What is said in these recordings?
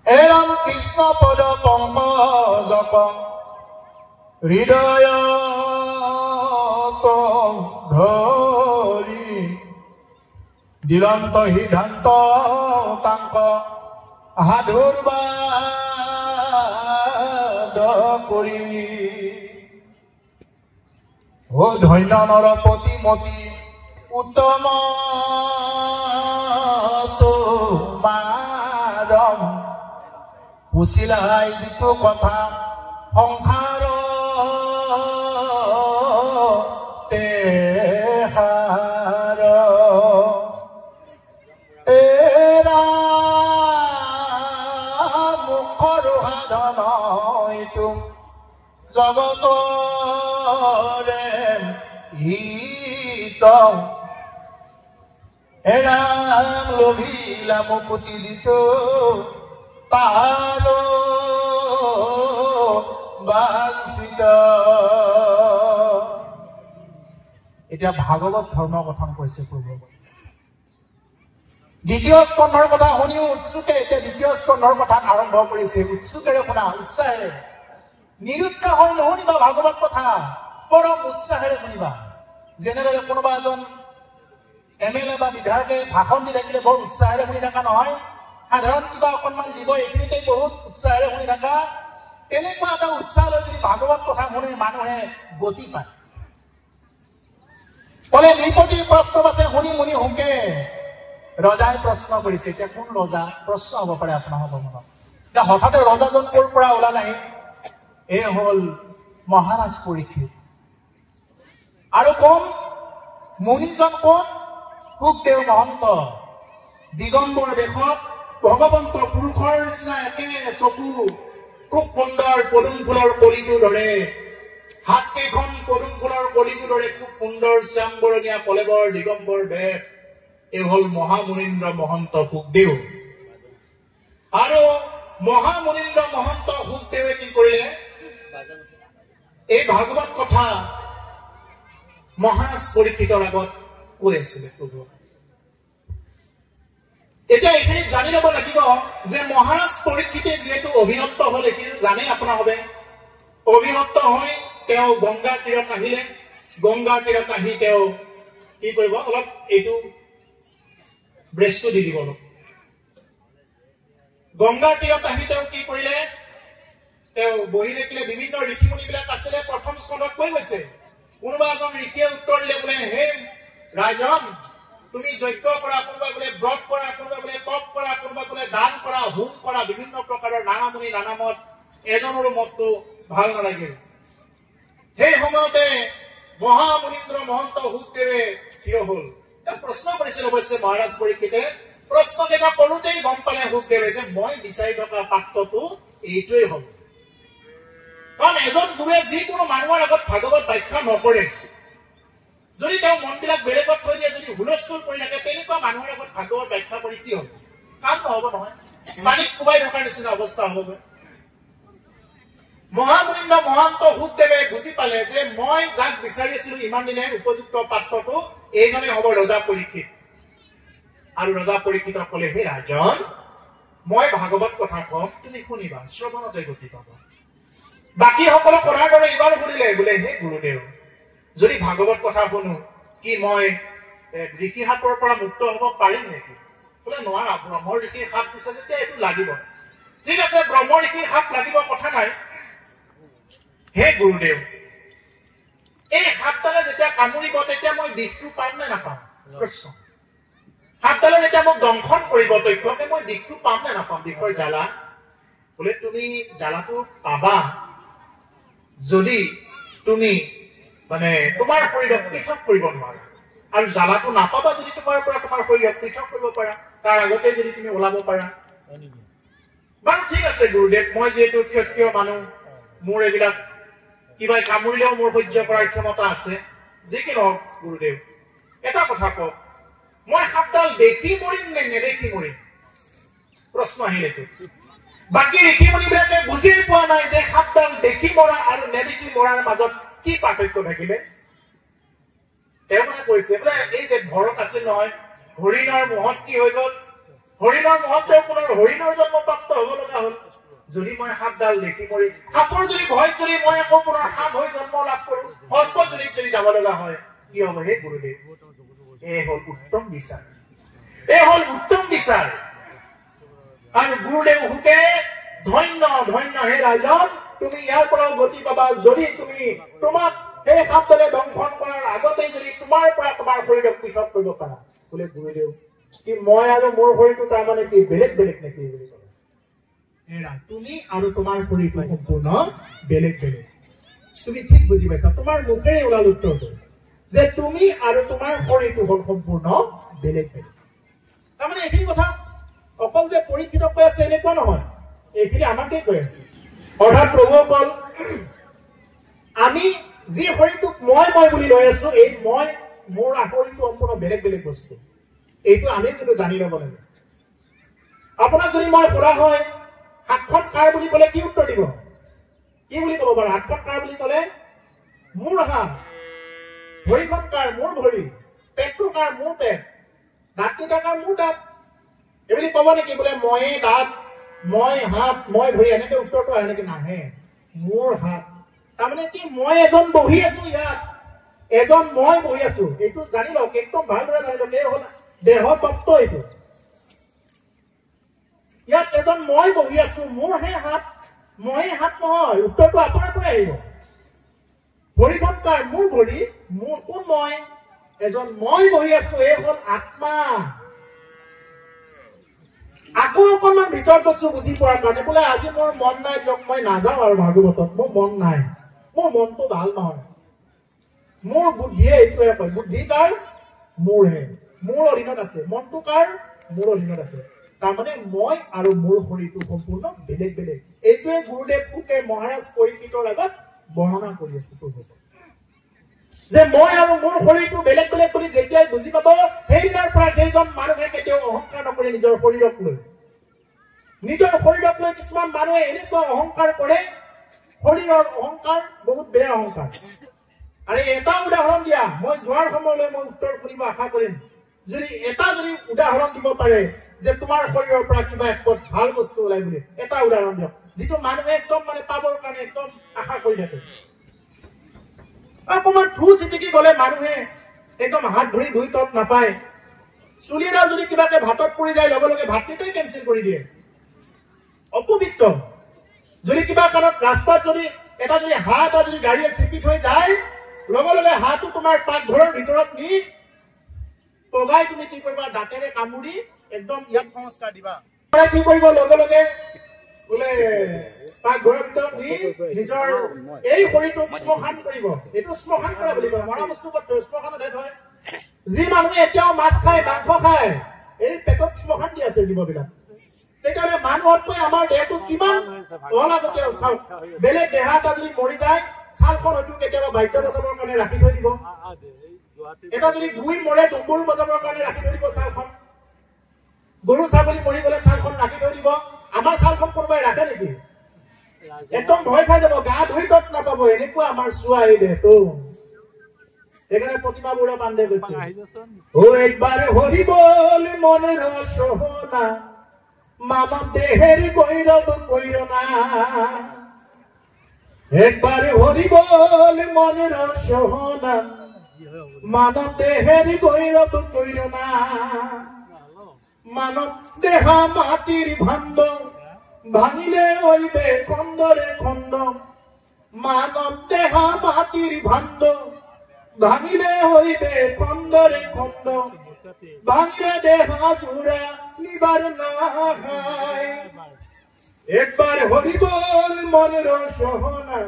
হে ৰাম কৃষ্ণ পদ পংকজক হৃদয় ধৰি দিলন্ত সিদ্ধান্ত কাংক সাধুৰ বাদ কৰি ও ধন্য নৰপতি মতি উত্তম তোমাৰম পুছিলাই যিটো কথা সংসাৰ তেহাৰ মুখৰ সাধন এইটো জগতৰে হিত হে ৰাম লভিলা মুকুতি যিটো তাহাৰ বাঞ্ছিত। এতিয়া ভাগৱত ধৰ্ম কথন কৰিছে প্ৰভু। দ্বিতীয় স্কন্ধৰ কথা শুনিও উৎসুকে এতিয়া দ্বিতীয় স্কন্ধৰ কথা আৰম্ভ কৰিছে। উৎসুকেৰে শুনা, উৎসাহেৰে, নিৰুৎসাহ হৈ নুশুনিবা ভাগৱত কথা, পৰম উৎসাহেৰে শুনিবা। যেনেদৰে কোনোবা এজন MLA বা বিধায়কে ভাষণ দি থাকিলে বৰ উৎসাহেৰে শুনি থকা নহয়, সাধাৰণ কিবা অকণমান দিব এইখিনিতে বহুত উৎসাহেৰে শুনি থকা, তেনেকুৱা এটা উৎসাহ লৈ যদি ভাগৱত কথা শুনে মানুহে গতি পায়। কলে নৃপতিৰ প্ৰশ্ন আছে, শুনি মুনি হুকে। ৰজাই প্ৰশ্ন কৰিছে। এতিয়া কোন ৰজা প্ৰশ্ন হ'ব পাৰে আপোনাৰ মনত? এতিয়া হঠাতে ৰজাজন ক'ৰ পৰা ওলালে? এই হল মহাৰাজ পৰীক্ষিত। আৰু কোন মুনিজন? কোন? শুকদেৱ মহন্ত। দিগম্বৰ বেশত ভগৱন্ত পুৰুষৰ নিচিনা একে চকু, খুব সুন্দৰ পদুম ফুলৰ কলিটো ধৰে, হাত কেইখন পদুম ফুলৰ কলিটো ধৰে, খুব সুন্দৰ শ্যামবৰণীয়া কলেবৰ দিগম্বৰ বেশ। এই হল মহামুনীন্দ্ৰ মহন্ত শুকদেৱ। আৰু মহামুনীন্দ্ৰ মহন্ত শুকদেৱে কি কৰিলে? এই ভাগৱত কথা মহাৰাজ পৰীক্ষিতৰ আগত কৈ আছিলে প্ৰভু। এতিয়া এইখিনি জানি ল'ব লাগিব যে মহাৰাজ পৰীক্ষিতে যিহেতু অভিনপ্ত হল, এইখিনি জানে আপোনাৰ হবে। অভিনপ্ত হৈ তেওঁ গংগাৰ তীৰত আহিলে। গংগাৰ তীৰত আহি তেওঁ কি কৰিব? অলপ এইটো ব্ৰেছটো দি দিব অলপ। গংগাৰ তীৰত আহি তেওঁ কি কৰিলে? তেওঁ বহি থাকিলে। বিভিন্ন ঋষিমুনিবিলাক আছিলে। প্ৰথম স্কন্ধত কৈ গৈছে, কোনোবা এজন ঋষিয়ে উত্তৰ দিলে বোলে, হে ৰাজন, তুমি যজ্ঞ কৰা, কোনোবাই বোলে ব্ৰত কৰা, কোনোবাই বোলে তপ কৰা, কোনোবাই বোলে দান কৰা, হোম কৰা, বিভিন্ন প্ৰকাৰৰ নানামুনি নানা মত। এজনৰো মতটো ভাল নালাগিল। সেই সময়তে মহামুনীন্দ্ৰ মহন্ত শুকদেৱে থিয় হল। তেওঁ প্ৰশ্ন কৰিছিল অৱশ্যে মহাৰাজ পৰীক্ষিতে। প্ৰশ্নকেইটা কৰোঁতেই গম পালে শুকদেৱে যে মই বিচাৰি থকা পাত্ৰটো এইটোৱেই হল। কাৰণ এজন গুৰুৱে যিকোনো মানুহৰ আগত ভাগৱত ব্যাখ্যা নকৰে, যদি তেওঁ মনবিলাক বেলেগত থৈ দিয়ে, যদি হুলস্থুল কৰি থাকে, তেনেকুৱা মানুহৰ আগত ভাগৱত ব্যাখ্যা কৰি কি হ'ব? কাম নহব নহয়, পানীত কোবাই থকাৰ নিচিনা অৱস্থা হ'বগৈ। মহামুনীন্দ্ৰ মহন্ত শুকদেৱে বুজি পালে যে মই যাক বিচাৰি আছিলো ইমান দিনে উপযুক্ত পাত্ৰটো এইজনে হ'ব ৰজা পৰীক্ষিত। আৰু ৰজা পৰীক্ষিতক কলে, হে ৰাজন, মই ভাগৱত কথা কম, তুমি শুনিবা, শ্ৰৱণতে গতি পাবা। বাকী সকলো কথাৰ দৰে এইবাৰ শুনিলে। বোলে, হে গুৰুদেৱ, যদি ভাগৱত কথা শুনো, কি মই ঋষি সাপৰ পৰা মুক্ত হব পাৰিম নেকি? বোলে, নোৱাৰা, ব্ৰহ্ম ঋষিৰ সাপ দিছে যেতিয়া এইটো লাগিব। ঠিক আছে, ব্ৰহ্ম ঋষিৰ সাপ লাগিব, কথা নাই। হে গুৰুদেৱ, এই সাপডালে যেতিয়া কামুৰিব তেতিয়া মই বিষটো পাম নে নাপাম? প্ৰশ্ন। সাপডালে যেতিয়া মোক দংশন কৰিব তথ্যকে, মই বিষটো পাম নে নাপাম? বিষৰ জ্বালা? বোলে, তুমি জ্বালাটো পাবা যদি তুমি মানে তোমাৰ শৰীৰক পৃথক কৰিব নোৱাৰা, আৰু জ্বালাটো নাপাবা যদি তোমাৰ পৰা তোমাৰ শৰীৰক পৃথক কৰিব পাৰা, তাৰ আগতে যদি তুমি ওলাব পাৰা। বাৰু ঠিক আছে গুৰুদেৱ, মই যিহেতু ক্ষত্ৰিয় মানুহ, মোৰ এইবিলাক কিবা কামুৰিলেও মোৰ সহ্য কৰাৰ ক্ষমতা আছে। যি কি নহওক গুৰুদেৱ, এটা কথা কওক, মই সাপডাল দেখি মৰিম নে নেদেখি মৰিম? প্ৰশ্ন আহিলেতো। বাকী ঋষিমুনিবিলাকে বুজি পোৱা নাই যে সাপডাল দেখি মৰা আৰু নেদেখি মৰাৰ মাজত কি পাৰ্থক্য থাকিলে। তেওঁ মানে কৈছে বোলে, এই যে ঘৰত আছিল নহয়, হৰিণৰ মুহত কি হৈ গল? হৰিণৰ মহত্ব পুনৰ হৰিণৰ জন্ম প্ৰাপ্ত হ'ব লগা হ'ল যদি মই সাপডাল দেখি মৰি সাপৰ যদি ভয় যদি মই আকৌ পুনৰ সাপ হৈ জন্ম লাভ কৰোঁ সৰ্পজনীত যদি যাব লগা হয় কি হ'ব হে গুৰুদেৱ এই হ'ল উত্তম বিচাৰ এই হ'ল উত্তম বিচাৰ আৰু গুৰুদেৱ হুকে ধন্য ধন্য হে ৰাজন তুমি ইয়াৰ পৰা গতি পাবা যদি তুমি তোমাক এই সাপডালে দংশন কৰাৰ আগতেই যদি তোমাৰ পৰা তোমাৰ শৰীৰক পৃথক কৰিব পাৰা বোলে গুৰুদেৱ কি মই আৰু মোৰ শৰীৰটো তাৰমানে কি বেলেগ বেলেগ নেকি বুলি ক'লে এৰা তুমি আৰু তোমাৰ শৰীৰটো সম্পূৰ্ণ বেলেগ বেলেগ তুমি ঠিক বুজি পাইছা তোমাৰ মুখেৰে ওলাল উত্তৰটো যে তুমি আৰু তোমাৰ শৰীৰটো হ'ল সম্পূৰ্ণ বেলেগ বেলেগ তাৰমানে এইখিনি কথা অকল যে পৰীক্ষিত কৈ আছে এনেকুৱা নহয় এইখিনি আমাকেই কৈ আছে অৰ্থাৎ প্ৰভুসকল আমি যি শৰীৰটোক মই বুলি লৈ আছো এই মই মোৰ শৰীৰটো সম্পূৰ্ণ বেলেগ বেলেগ বস্তু এইটো আমি কিন্তু জানি ল'ব লাগে আপোনাক যদি মই সুধা হয় হাতখন কাৰ বুলি ক'লে কি উত্তৰ দিব কি বুলি ক'ব বাৰু হাতখন কাৰ বুলি ক'লে মোৰ হাত ভৰিখন কাৰ মোৰ ভৰি পেটটো কাৰ মোৰ পেট দাঁতকেইটা কাৰ মোৰ দাঁত এইবুলি ক'ব নেকি বোলে ময়ে দাঁত মই হাত মই ভৰি এনেকে উত্তৰটো আহে নেকি নাহে মোৰ হাত তাৰমানে কি মই এজন বহি আছো ইয়াত এজন মই বহি আছো এইটো জানি লওক একদম ভালদৰে জানি লওক এই হ'ল দেহ তত্ত্ব এইটো ইয়াত এজন মই বহি আছো মোৰ হে হাত ময়ে হাত নহয় উত্তৰটো আপোনাৰ পৰা আহিব ভৰিখন কাৰ মোৰ ভৰি মোৰ কোন মই এজন মই বহি আছো এই হ'ল আত্মা আকৌ অকণমান ভিতৰত গৈছো বুজি পোৱাৰ কাৰণে বোলে আজি মোৰ মন নাই দিয়ক মই নাযাওঁ আৰু ভাগৱতত মোৰ মন নাই মোৰ মনটো ভাল নহয় মোৰ বুদ্ধিয়ে এইটোৱে কয় বুদ্ধি কাৰ মোৰহে মোৰ অধীনত আছে মনটো কাৰ মোৰ অধীনত আছে তাৰমানে মই আৰু মোৰ শৰীৰটো সম্পূৰ্ণ বেলেগ বেলেগ এইটোৱে গুৰুদেৱ ফুকে মহাৰাজ পৰীক্ষিতৰ আগত বৰ্ণনা কৰি আছে যে মই আৰু মোৰ শৰীৰটো বেলেগ বেলেগ বুলি যেতিয়াই বুজি পাব সেইদিনাৰ পৰা সেইজন মানুহে কেতিয়াও অহংকাৰ নকৰে নিজৰ শৰীৰক লৈ কিছুমান মানুহে এনেকুৱা অহংকাৰ কৰে শৰীৰৰ অহংকাৰ বহুত বেয়া অহংকাৰ আৰু এটা উদাহৰণ দিয়া মই যোৱাৰ সময়লৈ মই উত্তৰ শুনিব আশা কৰিম যদি উদাহৰণ দিব পাৰে যে তোমাৰ শৰীৰৰ পৰা কিবা একপদ ভাল বস্তু ওলাই বুলি এটা উদাহৰণ দিয়ক যিটো মানুহে একদম মানে পাবৰ কাৰণে একদম আশা কৰি থাকে অকণমান ধু চিটিকি গলে মানুহে একদম হাত ভৰি ধুই তত নাপায় চুলি এডাল যদি কিবাকে ভাতত পৰি যায় লগে লগে ভাতকেইটাই কেঞ্চেল কৰি দিয়ে অপবিত্ৰ যদি কিবা কাৰণত ৰাস্তাত যদি হাঁহ এটা যদি গাড়ীয়ে চিপি থৈ যায় লগে লগে হাঁহটো তোমাৰ পাকঘৰৰ ভিতৰত নি পগাই তুমি কি কৰিবা দাঁতেৰে কামুৰি একদম ইয়াত সংস্কাৰ দিবা কি কৰিব লগে লগে বোলে পাকঘৰৰ ভিতৰত নি নিজৰ এই শৰীৰটোক শ্মশান কৰিব এইটো শ্মশান কৰা বুলি কয় মৰা বস্তু ক'ত শ্মশানত হয় যি মানুহে এতিয়াও মাছ খায় মাংস খায় এই পেটত শ্মশান দি আছে জীৱবিলাক তেতিয়াহ'লে মানুহতকৈ আমাৰ দেহটো কিমান অলাগতীয়াল চাওক বেলেগ দেহা এটা যদি মৰি যায় ছালখন হয়তো কেতিয়াবা বাদ্য বজাবৰ কাৰণে ৰাখি থৈ দিব এটা যদি গুই মৰে ডুম্বুৰু বজাবৰ কাৰণে ৰাখি থৈ দিব ছালখন গৰু ছাগলী মৰি গ'লে ছালখন ৰাখি থৈ দিব আমাৰ ছালখন কোনোবাই ৰাখে নেকি একদম ভয় খাই যাব গা ধুই তত নাপাব এনেকুৱা আমাৰ চোৱা এই দেহটো সেইকাৰণে প্ৰতিমা বুঢ়া পাণ্ডে কৈছে ও একবাৰ হৰি বল মনের সোহনা মানব দেহের গৈরব কইর না একবার হরি বল মনের সোহনা মানব দেহের গৈরব কইর না মানব দেহা মাটির ভাণ্ড ভাঙিলে হইবে খণ্ডরে খণ্ড মানব দেহা মাটির ভাণ্ড ভাঙিলে হইবে খণ্ডরে খণ্ড ভাঙিলে দেহা জুড়া নিবার না হয় একবার হরি বল মনের সোহনা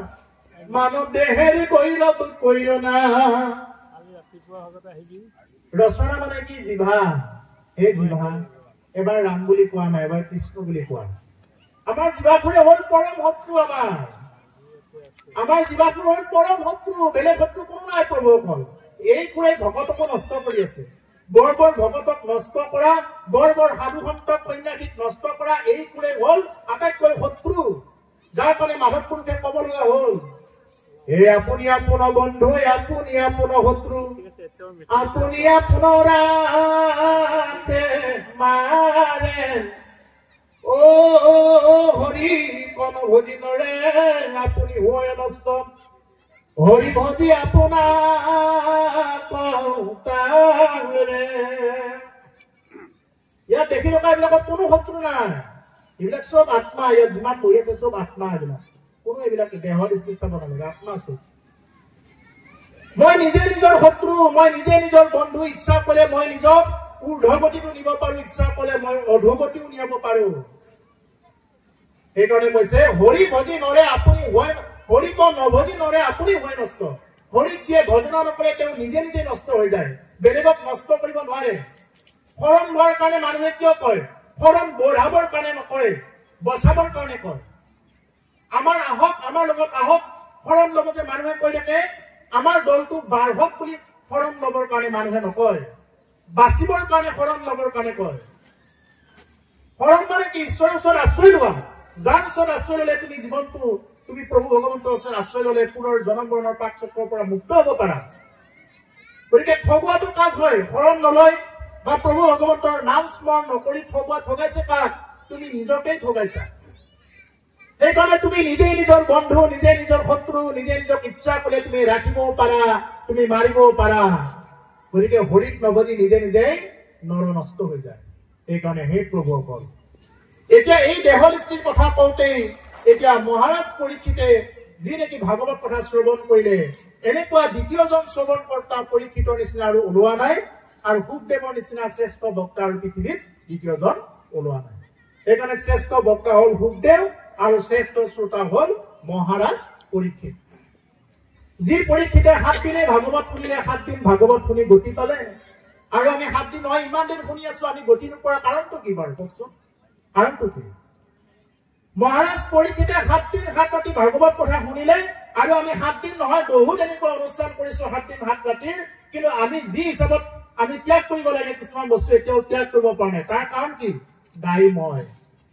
মানব দেহের গৈরব কইর না ৰচনা মানে কি জিভা এই জিভা এবাৰ ৰাম বুলি কোৱা নাই এবাৰ কৃষ্ণ বুলি কোৱা আমাৰ জিভাটোৰে হ'ল পৰম শত্ৰু আমাৰ জিভাটোৰ হ'ল পৰম শত্ৰু বেলেগ শত্ৰু কোনো নাই প্ৰভুসকল এই কুৰে ভকতকো নষ্ট কৰি আছে বৰ বৰ ভকতক নষ্ট কৰা বৰ বৰ সাধু সন্তক সন্যাসীক নষ্ট কৰা এই কুৰে হ'ল আটাইতকৈ শত্ৰু যাৰ কাৰণে মাধৱ পুৰুষে ক'ব লগা হ'ল হে আপুনি আপোন বন্ধু আপুনি আপোন শত্ৰু আপুনি আপোনৰাতে মাৰে ও হৰি কোন ভজি নৰে আপুনি হয় নষ্ট হৰি ভজি আপোনাৰ পাউতাৰে ইয়াত দেখি থকা এইবিলাকত কোনো শত্ৰু নাই এইবিলাক সব আত্মা ইয়াত যিমান বহি আছে সব আত্মা এইবিলাক কোনো এইবিলাক দেহৰ দৃষ্টিত চাব নালাগে আত্মা সব মই নিজে নিজৰ শত্ৰু মই নিজে নিজৰ বন্ধু ইচ্ছা কৰিলে মই নিজক ঊৰ্ধ্বগতিটো নিব পাৰো ইচ্ছা কৰিলে মই অধোগতিও নিয়াব পাৰো সেইকাৰণে কৈছে হৰি ভজি নৰে আপুনি হয় হৰিক নভজি নৰে আপুনি হয় নষ্ট হৰিক যিয়ে ভজনা নকৰে তেওঁ নিজে নিজে নষ্ট হৈ যায় বেলেগক নষ্ট কৰিব নোৱাৰে শৰণ লোৱাৰ কাৰণে মানুহে কিয় কয় শৰণ বঢ়াবৰ কাৰণে নকৰে বচাবৰ কাৰণে কয় আমাৰ আহক আমাৰ লগত আহক শৰণ ল'ব যে মানুহে কৈ থাকে আমাৰ দলটো বাঢ়ক বুলি শৰণ ল'বৰ কাৰণে মানুহে নকয় বাচিবৰ কাৰণে শৰণ ল'বৰ কাৰণে কয় শৰণ মানে কি ঈশ্বৰৰ ওচৰত আশ্ৰয় লোৱা যাৰ ওচৰত আশ্ৰয় ল'লে তুমি জীৱনটো তুমি প্ৰভু ভগৱন্তৰ ওচৰত আশ্ৰয় ল'লে পুনৰ জনম মৰণৰ পাক চক্ৰৰ পৰা মুক্ত হ'ব পাৰা গতিকে ঠগোৱাটো কাক হয় শৰণ নলয় বা প্ৰভু ভগৱন্তৰ নাম স্মৰণ নকৰি ঠগাইছে কাক তুমি নিজকেই ঠগাইছা সেইকাৰণে তুমি নিজেই নিজৰ বন্ধু নিজে নিজৰ শত্ৰু নিজে নিজক ইচ্ছা কৰিলে তুমি ৰাখিবও পাৰা তুমি মাৰিবও পাৰা গতিকে হৰিক নভজি নিজে নিজেই নৰ নষ্ট হৈ যায় সেইকাৰণে হে প্ৰভুসকল এতিয়া এই দেহদৃষ্টিৰ কথা কওঁতেই এতিয়া মহাৰাজ পৰীক্ষিতে যি নেকি ভাগৱত কথা শ্ৰৱণ কৰিলে এনেকুৱা দ্বিতীয়জন শ্ৰৱণকৰ্তা পৰীক্ষিতৰ নিচিনা আৰু ওলোৱা নাই আৰু শুকদেৱৰ নিচিনা শ্ৰেষ্ঠ বক্তা আৰু পৃথিৱীত দ্বিতীয়জন ওলোৱা নাই সেইকাৰণে শ্ৰেষ্ঠ বক্তা হল শুকদেৱ আৰু শ্ৰেষ্ঠ শ্ৰোতা হল মহাৰাজ পৰীক্ষিত যি পৰীক্ষিতে 7 দিনে ভাগৱত শুনিলে 7 দিন ভাগৱত শুনি গতি পালে আৰু আমি 7 দিন নহয় ইমান দিন শুনি আছো আমি গতি নোপোৱাৰ কাৰণটো কি বাৰু কওকচোন কাৰণটো কি মহাৰাজ পৰীক্ষিতে 7 দিন 7 ৰাতি ভাগৱত কথা শুনিলে আৰু আমি 7 দিন নহয় বহুত এনেকুৱা অনুষ্ঠান কৰিছো 7 দিন 7 ৰাতিৰ কিন্তু আমি যি হিচাপত আমি ত্যাগ কৰিব লাগে কিছুমান বস্তু এতিয়াও ত্যাগ কৰিব পৰা নাই তাৰ কাৰণ কি দায়ী মই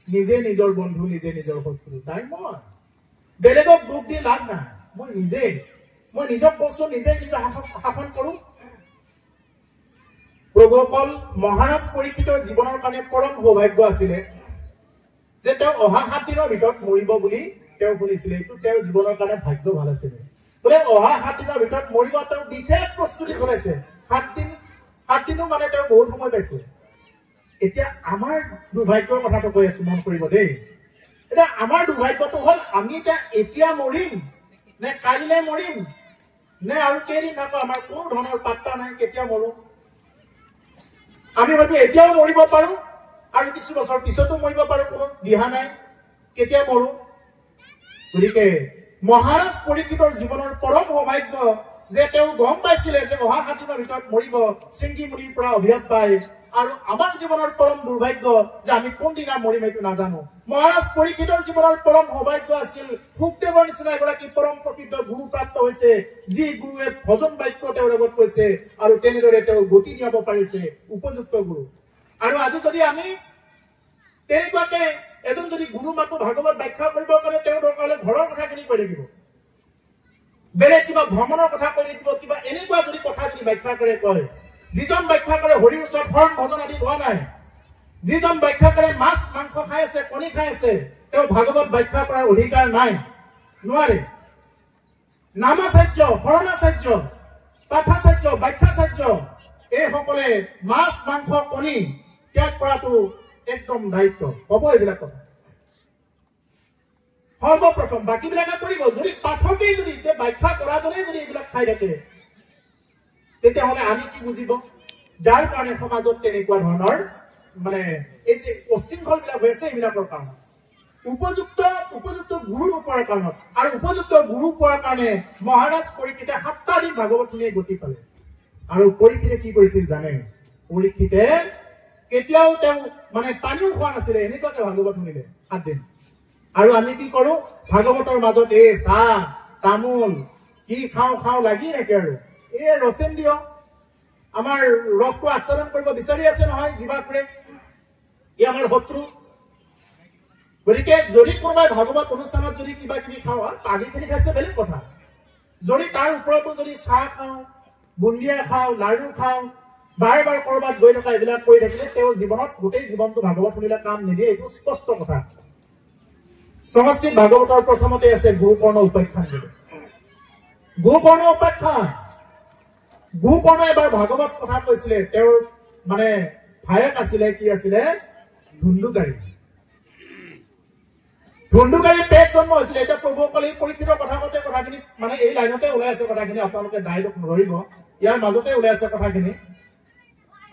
নিজে নিজৰ বন্ধু নিজে নিজৰ শত্ৰু দায়ী মই বেলেগক দুখ দি লাভ নাই মই নিজক কৈছো নিজে নিজৰ শাসন কৰো প্ৰভুসকল মহাৰাজ পৰীক্ষিতৰ জীৱনৰ কাৰণে পৰম সৌভাগ্য আছিলে যে তেওঁ অহা 7 দিনৰ ভিতৰত মৰিব বুলি তেওঁ শুনিছিলে এইটো তেওঁৰ জীৱনৰ কাৰণে ভাগ্য ভাল আছিলে বোলে অহা 7 দিনৰ ভিতৰত মৰিব তেওঁ বিশেষ প্ৰস্তুতি চলাইছে 7 দিনো মানে তেওঁ বহুত সময় পাইছে এতিয়া আমাৰ দুৰ্ভাগ্যৰ কথাটো কৈ আছো মন কৰিব দেই এতিয়া আমাৰ দুৰ্ভাগ্যটো হল আমি এতিয়া মৰিম নে কাইলৈ মৰিম নে আৰু কেইদিন থাকো আমাৰ কোনো ধৰণৰ পাত্তা নাই কেতিয়া মৰো আমি হয়তো এতিয়াও মৰিব পাৰো আৰু কিছু বছৰ পিছতো মৰিব পাৰো কোনো দিহা নাই কেতিয়া মৰো গতিকে মহাৰাজ পৰীক্ষিতৰ জীৱনৰ পৰম সৌভাগ্য যে তেওঁ গম পাইছিলে যে অহা 7 দিনৰ ভিতৰত মৰিব শৃংগী মুনিৰ পৰা অভিশাপ পায় আৰু আমাৰ জীৱনৰ পৰম দুৰ্ভাগ্য যে আমি কোনদিনা মৰিম এইটো নাজানো মহাৰাজ পৰীক্ষিতৰ জীৱনৰ পৰম সৌভাগ্য আছিল শুকদেৱৰ নিচিনা এগৰাকী পৰম প্ৰকৃত গুৰু প্ৰাপ্ত হৈছে যি গুৰুৱে ভজন বাক্য তেওঁৰ লগত কৈছে আৰু তেনেদৰে তেওঁ গতি নিয়াব পাৰিছে উপযুক্ত গুৰু আৰু আজি যদি আমি তেনেকুৱাকে এজন যদি গুৰু মাতো ভাগৱত ব্যাখ্যা কৰিবৰ কাৰণে তেওঁ দৰকাৰ হলে ঘৰৰ কথাখিনি কৈ থাকিব বেলেগ কিবা ভ্ৰমণৰ কথা কৈ থাকিব কিবা এনেকুৱা যদি কথা যদি ব্যাখ্যা কৰে কয় যিজন ব্যাখ্যা কৰে হৰিৰ ওচৰত ফৰ্ম ভজন আদি হোৱা নাই যিজন ব্যাখ্যা কৰে মাছ মাংস খাই আছে কণী খাই আছে তেওঁ ভাগৱত ব্যাখ্যা কৰাৰ অধিকাৰ নাই নোৱাৰে নামাচাৰ্য শৰণাচাৰ্য পাঠাচাৰ্য ব্যাখ্যাচাৰ্য এইসকলে মাছ মাংস কণী ত্যাগ কৰাটো একদম দায়িত্ব হব এইবিলাক কথা সৰ্বপ্ৰথম বাকীবিলাকে কৰিব যদি পাঠকেই যদি ব্যাখ্যা কৰাজনেই যদি এইবিলাক খাই থাকে তেতিয়াহ'লে আমি কি বুজিব যাৰ কাৰণে সমাজত তেনেকুৱা ধৰণৰ মানে এই যে অশৃংখল বিলাক হৈ আছে এইবিলাকৰ কাৰণে উপযুক্ত গুৰু নোপোৱাৰ কাৰণত আৰু উপযুক্ত গুৰু পোৱাৰ কাৰণে মহাৰাজ পৰীক্ষিতে 7টা দিন ভাগৱত শুনিয়ে গতি পালে আৰু পৰীক্ষিতে কি কৰিছিল জানে পৰীক্ষিতে কেতিয়াও তেওঁ মানে পানীও খোৱা নাছিলে এনেকুৱাকে ভাগৱত শুনিলে 7 দিন আৰু আমি কি কৰো ভাগৱতৰ মাজত এই চাহ তামোল কি খাওঁ লাগি থাকে আৰু এই ৰচেন দিয় আমাৰ ৰসটো আচৰণ কৰিব বিচাৰি আছে নহয় জিভাখুৰে ই আমাৰ শত্ৰু গতিকে যদি কোনোবাই ভাগৱত অনুষ্ঠানত যদি কিবা কিবি খাওঁ পানীখিনি খাইছে বেলেগ কথা যদি তাৰ ওপৰতো যদি চাহ খাওঁ বুন্দিয়া খাওঁ লাড়ু খাওঁ বাৰে বাৰে কৰবাত গৈ থকা এইবিলাক কৰি থাকিলে তেওঁ জীৱনত গোটেই জীৱনটো ভাগৱত শুনিলে কাম নিদিয়ে এইটো স্পষ্ট কথা সংস্কৃত ভাগৱতৰ প্ৰথমতে আছে গোপৰ্ণ উপাখ্যান বুলি গোপৰ্ণ উপাখ্যান গোপৰ্ণ এবাৰ ভাগৱত কথা কৈছিলে তেওঁৰ মানে ভায়েক আছিলে কি আছিলে ধুন্দুকাৰী পেট জন্ম হৈছিলে এতিয়া প্ৰভুসকলে পৰীক্ষিতৰ কথা কওঁতে কথাখিনি মানে এই লাইনতে ওলাই আছে কথাখিনি আপোনালোকে ডাইৰেক্ট নধৰিব ইয়াৰ মাজতে ওলাই আছে কথাখিনি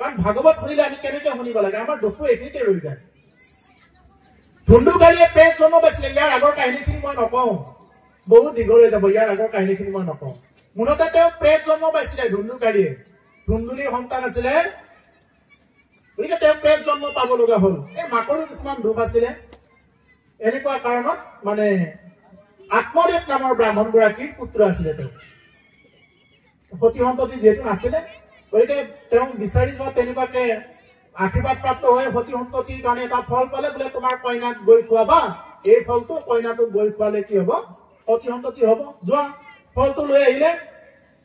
কাৰণ ভাগৱত শুনিলে আমি কেনেকে শুনিব লাগে আমাৰ দুখটো এইখিনিতে ৰৈ যায় ধুন্দুকাৰীয়ে পেট জন্ম পাইছিলে ইয়াৰ আগৰ কাহিনীখিনি মই নকওঁ বহুত দীঘল হৈ যাব ইয়াৰ আগৰ কাহিনীখিনি মই নকওঁ মূলতে তেওঁ পেট জন্ম পাইছিলে ধুন্দুকাৰীয়ে ধুন্দুলিৰ সন্তান আছিলে গতিকে তেওঁ পেট জন্ম পাব লগা হ'ল এই মাকৰো কিছুমান দুখ আছিলে এনেকুৱা কাৰণত মানে আত্মদেৱ নামৰ ব্ৰাহ্মণ গৰাকীৰ পুত্ৰ আছিলে তেওঁ সতী সন্ততি যিহেতু নাছিলে গতিকে তেওঁ বিচাৰি যোৱা তেনেকুৱাকে আশীৰ্বাদ প্ৰাপ্ত হৈ সতী সন্ততিৰ কাৰণে এটা ফল পালে বোলে তোমাৰ কইনাক গৈ খুৱাবা এই ফলটো কইনাটোক গৈ খুৱালে কি হব সতী সন্ততি হব যোৱা ফলটো লৈ আহিলে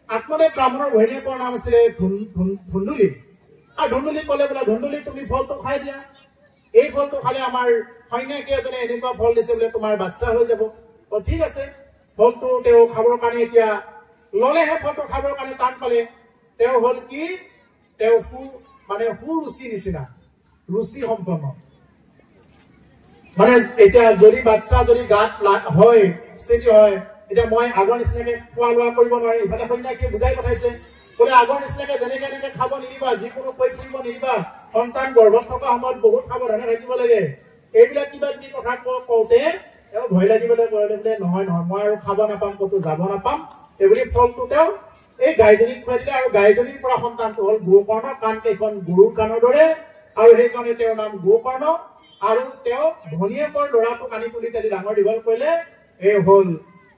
আত্মদেৱ ব্ৰাহ্মণৰ ভৈনীয়েকৰ নাম আছিলে ধুন্দুলি আৰু ধুন্দুলি কলে বোলে ধুন্দুলি তুমি ফলটো খাই দিয়া এই ফলটো খালে আমাৰ সৈন্যাকে এজনে এনেকুৱা ফল দিছে বোলে তোমাৰ বাচ্চা হৈ যাব ঠিক আছে ফলটো তেওঁ খাবৰ কাৰণে এতিয়া ললেহে ফলটো খাবৰ কাৰণে টান পালে তেওঁ হল কি তেওঁ সুৰুচি নিচিনা ৰুচি সম্পন্ন মানে এতিয়া যদি বাচ্চা যদি গাত হয় স্থিতি হয় এতিয়া মই আগৰ নিচিনাকে খোৱা লোৱা কৰিব নোৱাৰি ইফালে সৈন্যাকে বুজাই পঠাইছে বোলে আগৰ নিচিনাকে যেনেকে এনেকে খাব নিদিবা যিকোনো কৈ ফুৰিব নিদিবা সন্তান গৰ্ভত থকা সময়ত বহুত সাৱধানে থাকিব লাগে এইবিলাক কিবা কিবি কথা কওঁতে তেওঁ ভয় লাগিবলৈ কৰিলে বোলে নহয় মই আৰু খাব নাপাম ক'তো যাব নাপাম এইবুলি ফলটো তেওঁ এই গাইজনীক খুৱাই দিলে আৰু গাইজনীৰ পৰা সন্তানটো হল গোকৰ্ণ কাণ কেইখন গৰুৰ কাণৰ দৰে আৰু সেইকাৰণে তেওঁৰ নাম গোকৰ্ণ আৰু তেওঁ ভনীয়েকৰ ল'ৰাটোক আনি তুলি তালি ডাঙৰ দীঘল কৰিলে এই হল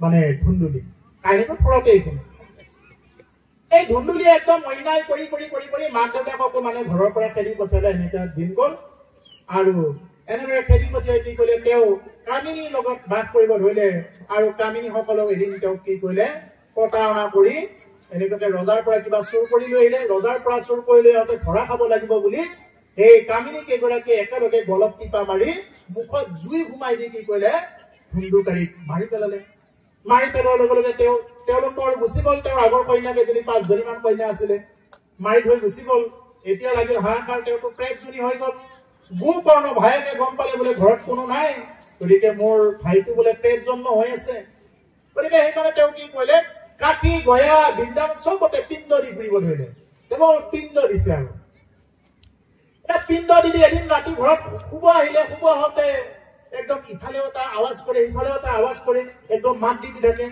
মানে ধুন্দুলি কাহিনীটো ফলতে এইখিনি এই ধুন্দুলিয়ে একদম অন্যায় কৰি মাক দেউতাককো মানে ঘৰৰ পৰা খেদি পঠিয়ালে এনেকুৱা দিন গল আৰু এনেদৰে খেদি পঠিয়াই কি কৰিলে তেওঁ কামিনীৰ লগত বাস কৰিব ধৰিলে আৰু কামিনীসকলক এদিন তেওঁ কি কৰিলে কটা অনা কৰি এনেকুৱাকে ৰজাৰ পৰা কিবা চুৰ কৰি লৈ আহিলে ৰজাৰ পৰা চুৰ কৰি লৈ আহোঁতে ধৰা খাব লাগিব বুলি এই কামিনী কেইগৰাকী একেলগে গলত টিপা মাৰি মুখত জুই সোমাই দি কি কৰিলে ধুন্দুকাৰীক মাৰি পেলালে মাৰি পেলোৱাৰ লগে লগে তেওঁলোকৰ গুচি গল তেওঁৰ আগৰ কন্যা কেইজনী 5জনীমান কন্যা আছিলে মাৰি থৈ গুচি গল এতিয়া লাগিল হাহাকাৰ তেওঁতো প্ৰেতজনী হৈ গল গোকৰ্ণ ভায়েকে গম পালে বোলে ঘৰত কোনো নাই গতিকে মোৰ ভাইটো বোলে প্ৰেত জন্ম হৈ আছে গতিকে সেইকাৰণে তেওঁ কি কৰিলে কাটি গয়া বৃন্দাবন চবতে পিণ্ড দি ঘূৰিব ধৰিলে কেৱল পিণ্ড দিছে আৰু পিণ্ড দি এদিন ৰাতি ঘৰত শুব আহিলে শুব হওঁতে একদম ইফালেও এটা আৱাজ কৰে ইফালেও এটা আৱাজ কৰে একদম মাত দি থাকে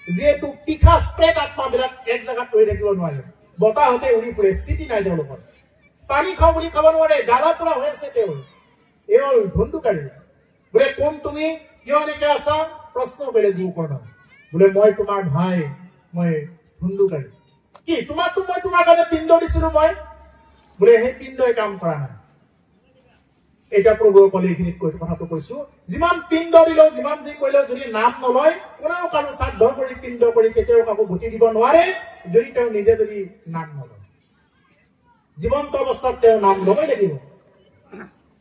যিহেতু পিখাচ প্ৰেত আত্মাবিলাক এক জেগাত ৰৈ থাকিব নোৱাৰে বতাহতে উৰি ফুৰে স্থিতি নাই তেওঁলোকৰ পানী খাওঁ বুলি খাব নোৱাৰে জ্বালা পোৰা হৈ আছে তেওঁ এই হল ধুন্দুকাৰী বোলে কোন তুমি কিয় এনেকে আছা প্ৰশ্ন কৰিলে গোকৰ্ণ বোলে মই তোমাৰ ভাই মই ধুন্দুকাৰী কি তোমাৰতো মই তোমাৰ কাৰণে পিণ্ড দিছিলো মই বোলে সেই পিণ্ডই কাম কৰা নাই এটা প্ৰভুসকলে এইখিনিত কথাটো কৈছো যিমান পিণ্ড দিলেও যিমান যি কৰিলেও যদি নাম নলয় কোনেও কাৰো শ্ৰাদ্ধ কৰি পিণ্ড কৰি কেতিয়াও কাকো গুটি দিব নোৱাৰে যদি তেওঁ নিজে যদি নাম নলয় জীৱন্ত অৱস্থাত তেওঁ নাম লবই লাগিব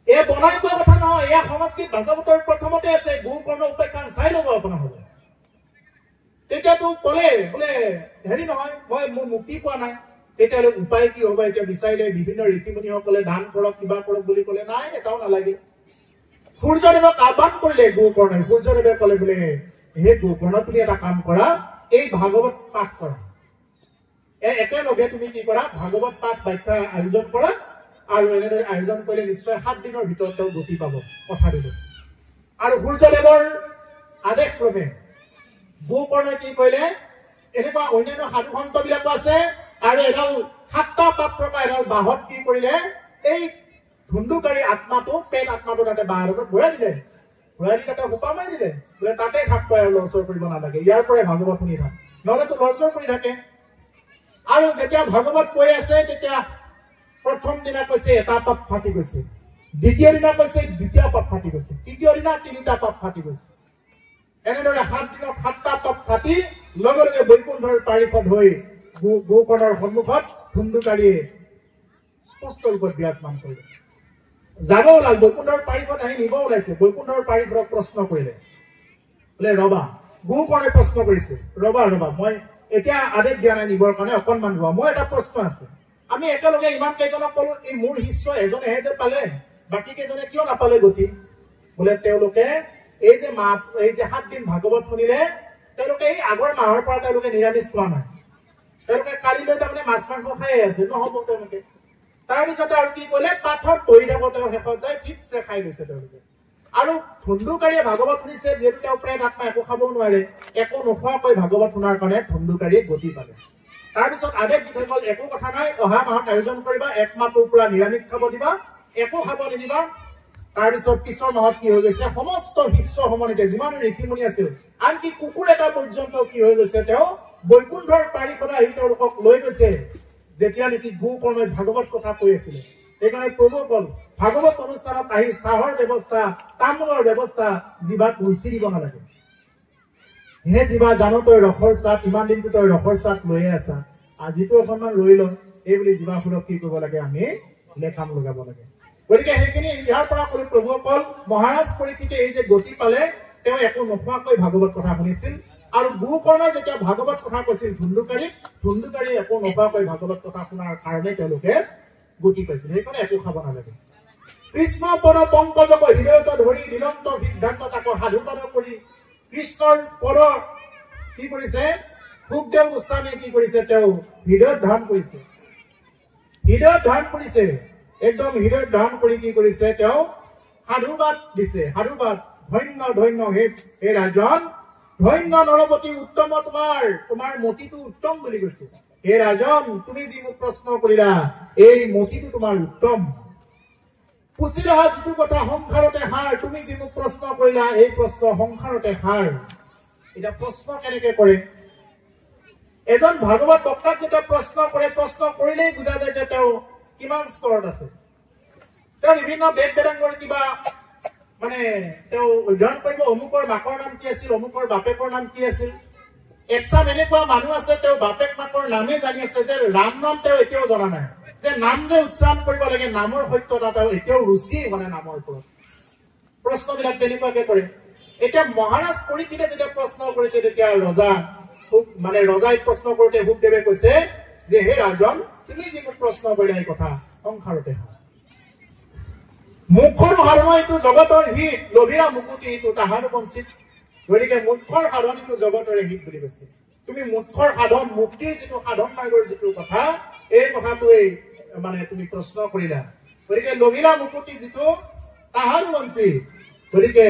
এই বনাই কোৱা কথা নহয় এয়া সংস্কৃত ভাগৱতৰ প্ৰথমতে আছে গোকৰ্ণ উপাখ্যান চাই ল'ব আপোনালোকে তেতিয়াতো কলে বোলে হেৰি নহয় মই মোৰ মুক্তি পোৱা নাই তেতিয়াহ'লে উপায় কি হ'ব এতিয়া বিচাৰিলে বিভিন্ন ঋষিমুনিসকলে দান কৰক কিবা কৰক বুলি কলে নাই এটাও নালাগে সূৰ্যদেৱক আহ্বান কৰিলে গোকৰ্ণে সূৰ্যদেৱে কলে বোলে হে গোকৰ্ণ তুমি এটা কাম কৰা এই ভাগৱত পাঠ কৰা একেলগে তুমি কি কৰা ভাগৱত পাঠ ব্যাখ্যা আয়োজন কৰা আৰু এনেদৰে আয়োজন কৰিলে নিশ্চয় 7 দিনৰ ভিতৰত তেওঁ গতি পাব কথা দিব আৰু সূৰ্যদেৱৰ আদেশ ক্ৰমে গোকৰ্ণে কি কৰিলে এনেকুৱা অন্যান্য সাধু সন্ত বিলাকো আছে আৰু এডাল 7টা পাত থকা এডাল বাহত কি কৰিলে এই ধুন্দুকাৰী আত্মাটো প্ৰেত আত্মাটো তাতে বাহত ঘূৰাই দিলে ঘূৰাই দি তাতে সোপা মাৰি দিলে বোলে তাতে থাক পাই আৰু লৰচৰ কৰিব নালাগে ইয়াৰ পৰাই ভাগৱত শুনি থাক নহলেতো লৰচৰ কৰি থাকে আৰু যেতিয়া ভাগৱত কৈ আছে তেতিয়া প্ৰথম দিনা কৈছে এটা পাত ফাটি গৈছে দ্বিতীয় দিনা কৈছে দ্বিতীয় পাত ফাটি গৈছে তৃতীয় দিনা 3টা পাত ফাটি গৈছে এনেদৰে 7 দিনত 7টা পাত ফাটি লগে লগে বৈকুণ্ঠৰ পাৰিষদ হৈ গোকৰ্ণৰ সন্মুখত ধুন্দুকাৰীয়ে স্পষ্ট ৰূপত বিৰাজমান কৰিলে। যাব ওলাল বৈকুণ্ঠৰ পাৰিখন আহি নিব ওলাইছে। বৈকুণ্ঠৰ পাৰিখনক প্ৰশ্ন কৰিলে, বোলে ৰবা, গোকৰ্ণে প্ৰশ্ন কৰিছে, ৰবা ৰবা, মই এতিয়া আদেশ দিয়া নাই নিবৰ কাৰণে, অকণমান ৰবা, মই এটা প্ৰশ্ন আছে। আমি একেলগে ইমান কেইজনক কলো, এই মোৰ শিষ্য এজনেহে যে পালে, বাকী কেইজনে কিয় নাপালে গতি? বোলে তেওঁলোকে এই যে 7 দিন ভাগৱত শুনিলে, তেওঁলোকে এই আগৰ মাহৰ পৰা তেওঁলোকে নিৰামিষ খোৱা নাই। তেওঁলোকে কালিলৈ তাৰমানে মাছ মাংস খাই আছে, নহব তেওঁলোকে। তাৰপিছতে আৰু কি কৰিলে, পাঠত বহি থাকো তেওঁ শেষত যায় ঠিকছে খাই লৈছে তেওঁলোকে। আৰু ধুন্দুকাৰীয়ে ভাগৱত শুনিছে, যিহেতু তেওঁ প্ৰেত আত্মা একো খাবও নোৱাৰে, একো নোখোৱাকৈ ভাগৱত শুনাৰ কাৰণে ধুন্দুকাৰীয়ে গতি পালে। তাৰপিছত আদেশ দি থৈ গল, একো কথা নাই, অহা মাহত আয়োজন কৰিবা, 1 মাহটোৰ পৰা নিৰামিষ খাব দিবা, একো খাব নিদিবা। তাৰপিছত পিছৰ মাহত কি হৈ গৈছে, সমস্ত বিশ্ব সমন্বিতে যিমান ঋষিমুনি আছিল, আনকি কুকুৰ এটা পৰ্যন্ত কি হৈ গৈছে, তেওঁ বৈকুণ্ঠৰ পাৰিখনে আহি তেওঁলোকক লৈ গৈছে, যেতিয়া নেকি গোকৰ্ণই ভাগৱত কথা কৈ আছিলে। সেইকাৰণে প্ৰভু কল, ভাগৱত অনুষ্ঠানত আহি চাহৰ ব্যৱস্থা, তামোলৰ ব্যৱস্থা, জিভাত ৰুচি দিব নালাগে। হে জিভা, জানো তই ৰসৰ চাট, ইমান দিনটো তই ৰসৰ চাট লৈয়ে আছা, আজিতো অকণমান ৰৈ ল, এই বুলি জিভাখনক কি কৰিব লাগে, আমি লেখাম লগাব লাগে। গতিকে সেইখিনি ইয়াৰ পৰা কলো, প্ৰভুসকল মহাৰাজ পৰীক্ষিতে এই যে গতি পালে, তেওঁ একো নোখোৱাকৈ ভাগৱত কথা শুনিছিল। আৰু গোকৰ্ণই যেতিয়া ভাগৱত কথা কৈছিল ধুন্দুকাৰীয়ে একো নোখোৱাকৈ ভাগৱত কথা শুনাৰ কাৰণে তেওঁলোকে গতি পাইছিল। সেইকাৰণে একো খাব নালাগে। কৃষ্ণ পদ পংকজক হৃদয়ত ধৰি দিনন্ত সিদ্ধান্ত তাক সাধুবাদ কৰি কৃষ্ণৰ পদ কি কৰিছে, সুখদেৱ গোস্বামীয়ে কি কৰিছে, তেওঁ হৃদয়ত ধাৰণ কৰিছে, হৃদয়ত ধাৰণ কৰিছে, একদম হৃদয়ত ধাৰণ কৰি কি কৰিছে, তেওঁ সাধুবাদ দিছে। সাধুবাদ, ধন্য ধন্য হে ৰাজন, ধন্য নৰপতি উত্তম, তোমাৰ মতিটো উত্তম বুলি কৈছে। হে ৰাজন, তুমি যি মোক প্ৰশ্ন কৰিলা, এই মতিটো তোমাৰ উত্তম। পুচিলা যিটো কথা সংসাৰতে সাৰ, তুমি যি মোক প্ৰশ্ন কৰিলা, এই প্ৰশ্ন সংসাৰতে সাৰ। এতিয়া প্ৰশ্ন কেনেকে কৰে, এজন ভাগৱত বক্তাক যেতিয়া প্ৰশ্ন কৰে, প্ৰশ্ন কৰিলেই বুজা যায় যে তেওঁ কিমান স্তৰত আছে। তেওঁ বিভিন্ন বেদ বেদাংগৰ কিবা মানে তেওঁ অধ্যয়ন কৰিব, অমুকৰ মাকৰ নাম কি আছিল, অমুকৰ বাপেকৰ নাম কি আছিল। একচাম এনেকুৱা মানুহ আছে, তেওঁ বাপেক মাকৰ নামে জানি আছে, যে ৰাম নাম তেওঁ এতিয়াও জনা নাই, যে নাম যে উচ্চাৰণ কৰিব লাগে, নামৰ সত্যতা তেওঁ এতিয়াও ৰুচি মানে নামৰ ওপৰত। প্ৰশ্নবিলাক তেনেকুৱাকে কৰে। এতিয়া মহাৰাজ পৰীক্ষিতে যেতিয়া প্ৰশ্ন কৰিছে, তেতিয়া ৰজাই প্ৰশ্ন কৰোতে সুখদেৱে কৈছে যে, হে ৰাজন, তুমি যি মোক প্ৰশ্ন কৰিলা, এই কথা সংসাৰতে হয়। মুখৰ সাধন এইটো জগতৰ হিত, লভিৰা মুকুতি এইটো তাহাৰো বঞ্চিত। গতিকে মুখৰ সাধন এইটো জগতৰে হিত বুলি কৈছে। তুমি মুখৰ সাধন, মুক্তিৰ যিটো সাধন মাৰ্গৰ যিটো কথা, এই কথাটোৱেই মানে তুমি প্ৰশ্ন কৰিলা। গতিকে লভিৰা মুকুতি যিটো তাহাৰো বঞ্চিত। গতিকে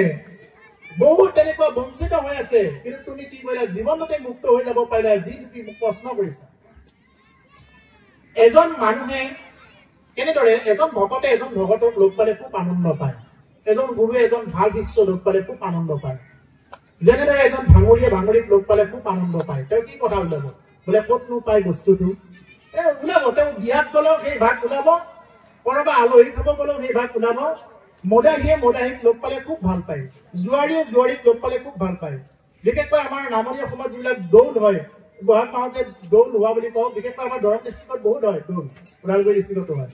বহুত তেনেকুৱা বঞ্চিত হৈ আছে, কিন্তু তুমি কি কৰিলা, জীৱনতে মুক্ত হৈ যাব পাৰিলা, যি তুমি মোক প্ৰশ্ন কৰিছা। এজন মানুহে কেনেদৰে, এজন ভকতে এজন ভকতক লগ পালে খুব আনন্দ পায়, এজন গুৰুৱে এজন ভাল শিষ্য লগ পালে খুব আনন্দ পায়। যেনেদৰে এজন ভাঙৰিয়ে ভাঙৰিক লগ পালে খুব আনন্দ পায়। তেওঁ কি কথা ওলাব, বোলে ক'তনো পায় বস্তুটো, ওলাব। তেওঁ বিয়াত গলেও সেই ভাগ ওলাব, কৰবা আলহী খাব গলেও সেই ভাগ ওলাব। মদাহীয়ে মদাহীক লগ পালে খুব ভাল পায়, জোৱাৰীয়ে জোৱাৰীক লগ পালে খুব ভাল পায়। বিশেষকৈ আমাৰ নামনি অসমত যিবিলাক দৌল হয়, বহাগ মাহত যে দৌল হোৱা বুলি কওঁ, বিশেষকৈ আমাৰ দৰং ডিষ্ট্ৰিক্টত বহুত হয় দৌল, ওদালগুৰি ডিষ্ট্ৰিক্টতো হয়।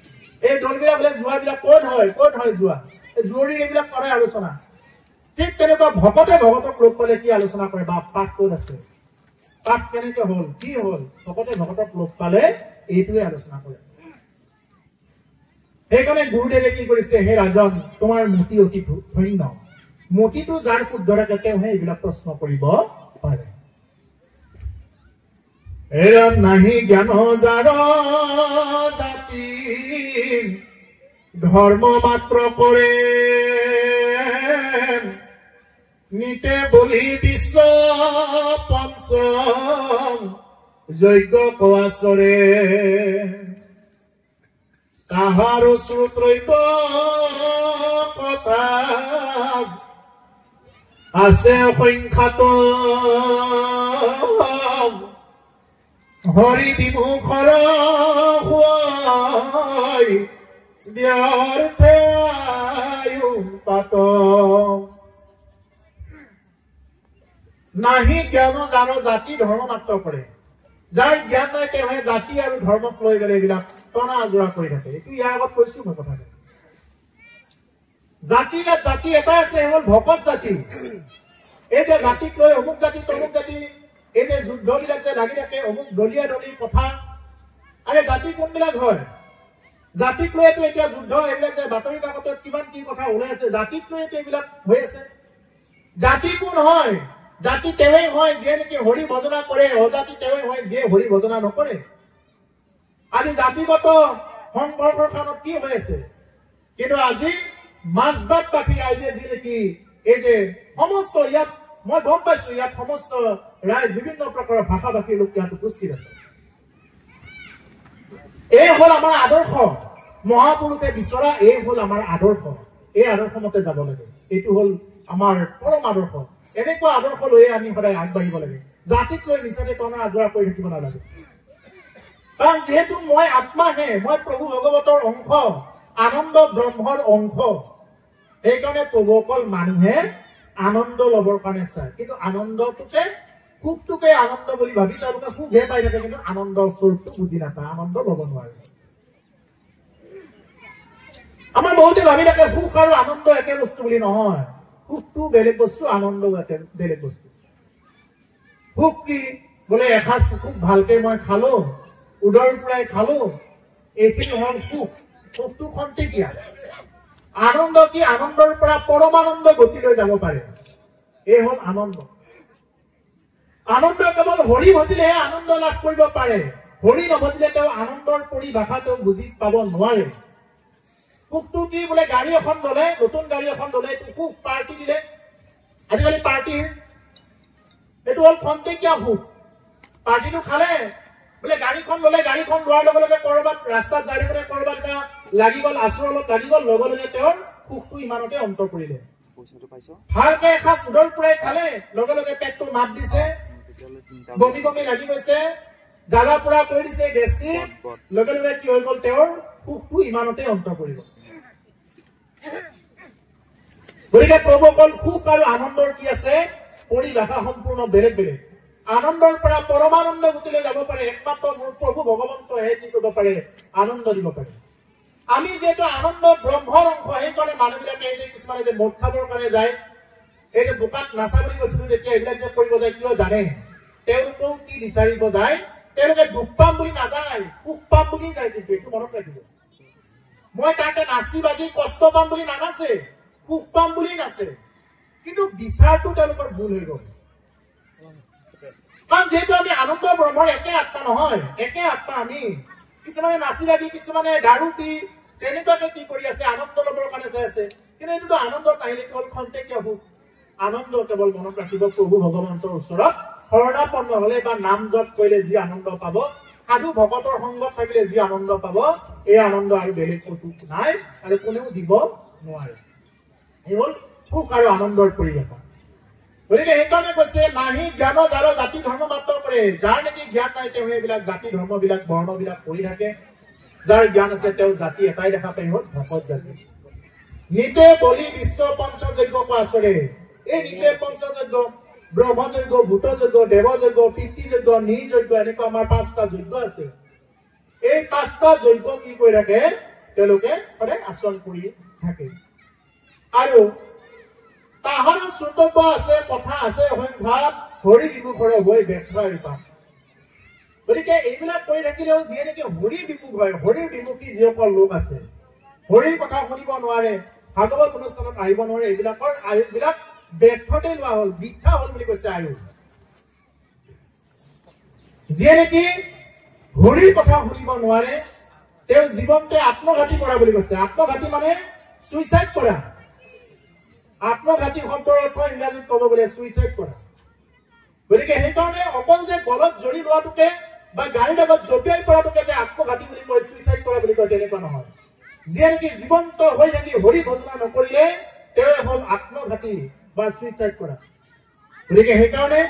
এই দৌলবিলাক হলে জোৱাবিলাক ক'ত হয় জোৱা, এই জুৱৰীৰ এইবিলাক কৰে আলোচনা। ঠিক তেনেকুৱা ভকতে ভকতক লগ পালে কি আলোচনা কৰে, বা পাঠ ক'ত আছে, পাঠ কেনেকে হল, কি হল, ভকতে ভকতক লগ পালে এইটোৱে আলোচনা কৰে। সেইকাৰণে গুৰুদেৱে কি কৰিছে, হে ৰাজন, তোমাৰ মতি অতি ধন্য। মতিটো যাৰ শুদ্ধ থাকে, তেওঁহে এইবিলাক প্ৰশ্ন কৰিব পাৰে। নাহি জ্ঞান যাৰ জাতি, ধৰ্ম মাত্ৰ কৰে, নিতে বলি বিশ্ব পঞ্চ যজ্ঞ কোৱাচৰে। কাহাৰো শ্ৰুতৈত কথা আছে সংখ্যাত, হৰি বিমুখৰ হোৱাই ব্যৰ্থে আয়ু পাত। নাহি জ্ঞান যাৰ জাতি, ধৰ্ম মাত্ৰ কৰে। যাৰ জ্ঞান নাই তেওঁহে জাতি আৰু ধৰ্মক লৈ গ'লে এইবিলাক টনা আজোৰা কৰি থাকে। এইটো ইয়াৰ আগত কৈছো মই কথাটো। জাতি ইয়াত জাতি এটা আছে, হ'ল ভকত জাতি। এই যে জাতিক লৈ অমুক জাতি তমুক জাতি, এই যে যুদ্ধবিলাক যে লাগি থাকে, অমুক দলীয় দলীয় কথা, আৰে জাতি কোনবিলাক হয়? জাতিক লৈতো এতিয়া যুদ্ধ, এইবিলাক যে বাতৰি কাকতত কিমান কি কথা ওলাই আছে, জাতিক লৈতো এইবিলাক হৈ আছে। জাতি কোন হয়? জাতি তেওঁৱেই হয় যিয়ে নেকি হৰি ভজনা কৰে, অজাতি তেওঁৱেই হয় যিয়ে হৰি ভজনা নকৰে। আজি জাতিগত সংঘৰ্ষখনত কি হৈ আছে? কিন্তু আজি মাজবাদবাসী ৰাইজে যি নেকি এই যে সমস্ত ইয়াত মই গম পাইছো, ইয়াত সমস্ত ৰাইজ বিভিন্ন প্ৰকাৰৰ ভাষাভাষী লোক ইয়াত উপস্থিত আছে। এই হল আমাৰ আদৰ্শ, মহাপুৰুষে বিচৰা এই হল আমাৰ আদৰ্শ। এই আদৰ্শ মতে যাব লাগে, এইটো হল আমাৰ পৰম আদৰ্শ। এনেকুৱা আদৰ্শ লৈয়ে আমি সদায় আগবাঢ়িব লাগে। জাতিক লৈ নিচাতে টনা আজোৰা কৰি থাকিব নালাগে। কাৰণ যিহেতু মই আত্মাহে, মই প্ৰভু ভগৱতৰ অংশ, আনন্দ ব্ৰহ্মৰ অংশ। সেইকাৰণে প্ৰভু অকল মানুহে আনন্দ লবৰ কাৰণে চায়, কিন্তু আনন্দটোকে সুখটোকে আনন্দ বুলি ভাবি তেওঁলোকে সুখহে পাই থাকে, কিন্তু আনন্দৰ স্বৰূপটো বুজি নাপায়, আনন্দ লব নোৱাৰে। আমাৰ বহুতে ভাবি থাকে সুখ আৰু আনন্দ একে বস্তু বুলি। নহয়, সুখটো বেলেগ বস্তু, আনন্দও বেলেগ বস্তু। সুখ কি বোলে এসাঁজ খুব ভালকে মই খালো, উদৰ পৰাই খালো, এইখিনি হল সুখ। সুখটো খন্তেকীয়া। আনন্দ কি? আনন্দৰ পৰা পৰমানন্দ গতিলৈ যাব পাৰে, এই হল আনন্দ। আনন্দ কেৱল হৰি ভজিলেহে আনন্দ লাভ কৰিব পাৰে। হৰি নভজিলে তেওঁ আনন্দৰ পৰিভাষা তেওঁ বুজি পাব নোৱাৰে। সুখটো কি? বোলে গাড়ী এখন ললে, নতুন গাড়ী এখন ললে, এইটো সুখ। পাৰ্টি দিলে, আজিকালি পাৰ্টি, এইটো হল খন্তেকীয়া সুখ। পাৰ্টিটো খালে, বোলে গাড়ীখন ললে, গাড়ীখন লোৱাৰ লগে লগে কৰবাত ৰাস্তাত যাই থাকোতে কৰবাত লাগি গল, আশ্ৰমত লাগি গল, লগে লগে তেওঁৰ সুখটো ইমানতে অন্ত পৰিলে। ভালকে এসাঁজ উদৰ পৰাই খালে, লগে লগে পেটটো মাত দিছে, বমি বমি লাগি গৈছে, জ্বালা পোৰা কৰি দিছে, গেষ্ট্ৰিক, লগে লগে কি হৈ গল? তেওঁৰ সুখটো ইমানতে অন্ত পৰিব। গতিকে প্ৰভু অকল সুখ আৰু আনন্দৰ কি আছে? পৰিভাষা সম্পূৰ্ণ বেলেগ বেলেগ। আনন্দৰ পৰা পৰমানন্দ গতিলৈ যাব পাৰে একমাত্ৰ মোৰ প্ৰভু ভগৱন্তহে কি কৰিব পাৰে? আনন্দ দিব পাৰে। আমি যিহেতু আনন্দ ব্ৰহ্মৰ অংশ, সেইকাৰণে মানুহবিলাকে এই যে কিছুমানে যে মদ খাবৰ কাৰণে যায়, এই যে বোকাত নাচা বুলি কৈছিলো, যেতিয়া এইবিলাক যে কৰিব যায়, কিয় জানে? তেওঁলোকেও কি বিচাৰিব যায়? তেওঁলোকে দুখ পাম বুলি নাযায়, সুখ পাম বুলি যায়। কিন্তু এইটো মনত ৰাখিব, মই তাকে নাচি বাগি কষ্ট পাম বুলি নানাচে, সুখ পাম বুলি নাচে। কিন্তু বিচাৰটো তেওঁলোকৰ ভুল হৈ গল। কাৰণ যিহেতু আমি আনন্দ ব্ৰহ্মৰ একে আত্মা নহয়, একে আত্মা আমি। কিছুমানে নাচি বাগি, কিছুমানে দাৰু পি, তেনেকুৱাকে কি কৰি আছে? আনন্দ লবৰ কাৰণে চাই আছে। কিন্তু এইটোতো আনন্দৰ কাহিনী কেৱল খন্তেকীয়া সুখ। আনন্দ কেৱল মনত ৰাখিব, প্ৰভু ভগৱন্তৰ ওচৰত শৰণাপন্ন হলে বা নাম জপ কৰিলে যি আনন্দ পাব, সাধু ভকতৰ সংগত থাকিলে যি আনন্দ পাব, এই আনন্দ আৰু বেলেগ ক'তো নাই আৰু কোনেও দিব নোৱাৰে। এই হল সুখ আৰু আনন্দৰ পৰিৱেশ। গতিকে সেইকাৰণে কৈছে, নাহি জ্ঞান যাৰ জাতি ধৰ্ম মাত্ৰ কৰে। যাৰ নেকি জ্ঞান নাই তেওঁ এইবিলাক জাতি ধৰ্মবিলাক বৰ্ণবিলাক কৰি থাকে। যাৰ জ্ঞান আছে তেওঁ জাতি এটাই দেখা পাই, হল ভকত জাতি। নিতে বলি বিশ্ব পঞ্চযজ্ঞ আচৰে। এই নিতে পঞ্চযজ্ঞ, ব্ৰহ্মযজ্ঞ, ভূতযজ্ঞ, দেৱযজ্ঞ, পিতৃযজ্ঞ, নিযজ্ঞ, এনেকুৱা আমাৰ 5টা যজ্ঞ আছে। এই 5টা যজ্ঞ কি কৰি থাকে? তেওঁলোকে সদায় আচৰণ কৰি থাকে। আৰু তাহাৰ শ্ৰোতব্য আছে, কথা আছে অসংখ্যাত, হৰি বিমুখৰে হৈ ব্যৰ্থই পাম। গতিকে এইবিলাক কৰি থাকিলেও যিয়ে নেকি হৰি বিমুখ হয়, হৰিৰ বিমুখী যিসকল লোক আছে, হৰিৰ কথা শুনিব নোৱাৰে, ভাগৱত অনুষ্ঠানত আহিব নোৱাৰে, এইবিলাকৰ আয়ুসবিলাক ব্যৰ্থতে লোৱা হল, মিথ্যা হল বুলি কৈছে আয়ুস। যিয়ে নেকি হৰিৰ কথা শুনিব নোৱাৰে, তেওঁ জীৱনতে আত্মঘাতী কৰা বুলি কৈছে। আত্মঘাতী মানে সুইচাইড কৰা। আত্মঘাতী শব্দৰ অৰ্থ ইংৰাজীত কব গলে সুইচাইড কৰা। গতিকে সেইকাৰণে অকল যে গলত জড়ি লোৱাটোকে বা গাড়ীৰ আগত জঁপিয়াই পৰাটোকে যে আত্মঘাতী বুলি কয়, সুইচাইড কৰা বুলি কয়, তেনেকুৱা নহয়। যিয়ে নেকি জীৱন্ত হৈ থাকি হৰি ভজনা নকৰিলে তেওঁ হল আত্মঘাতী বা সুইচাইড কৰা। গতিকে সেইকাৰণে